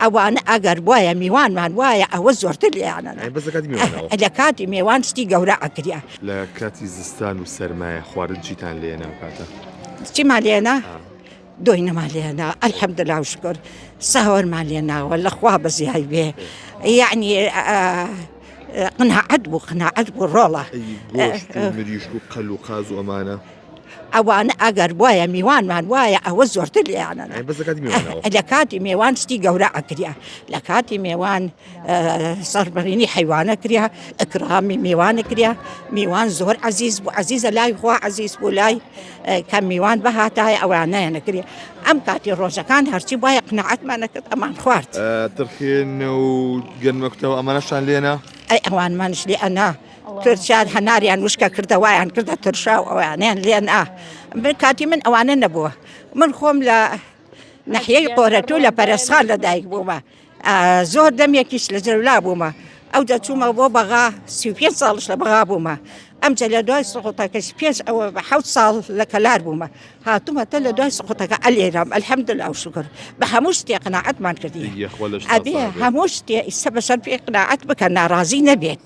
ئەوانە ئەگەر وایە میوانمان وایە ئەوە زۆرتر لیانە بەس لە کاتی میوانەوە لە کاتی میێوان ستی گەورە ئەکریا لە کاتی زستان و سەرمایە خواردن چیتان لێنە کاتە چیمان لێنە دۆی نەمان لێنە ئەلحەمدولیلا و شکر ساوەرمان لێناوە لەخوا بەزیای بێ یعنی قناعەت بوو ڕۆڵە گۆشت و مریشک و قەل و قاز و ئەمانە ئەوانە ئەگەر وایە میوانمان وایە ئەوە زۆرتر لیانە بەس لە کاتی میوانەوە لە کاتی میێوان ستی گەورە ئەکریا لە کاتی میێوان سەربڕینی حیوانە کریا ئەکرامی میێوانە کریا میوان زۆر عەزیز بوو عەزیزە لای خوا عەزیز بوو لای کە میوان بەهاتایە ئەوانەیە نەکرێ ئەم کاتی ڕۆژەکان هەرچی وایە قناعەتمان نەکرد ئەمان خوارد ترخێنە و گەنمەکتەوە ئەمانەشان لێنە ئەی ئەوانمانش لێ ئەنا ترشان هەناریان وشکە کردە وایان کردە ترشا و ئەوانیان لێن من کاتی من ئەوانە نەبووە من خۆم لە نەحیەی قۆرەتۆ لە پەرستخان لەدایک بوومە زۆر دەمێکیش لە جەولا بوومە ئەو دەچوومە بۆ بەغا 35 ساڵش لە بەغا بوومە ئەمجا لە دوای سقوتەکەش پێش ئەوە بە 7 ساڵ لە کەلار بوومە هاتوومەتە لە دوای سقوتەکە ئەلێرام ئەلحەمدولیلا و شکر بە هەموو شتێ قناعەتمان کردی ئەبێ هەموو شتێ ئیسە بەشەر پێ قناعەت بکە ناڕازی نەبێت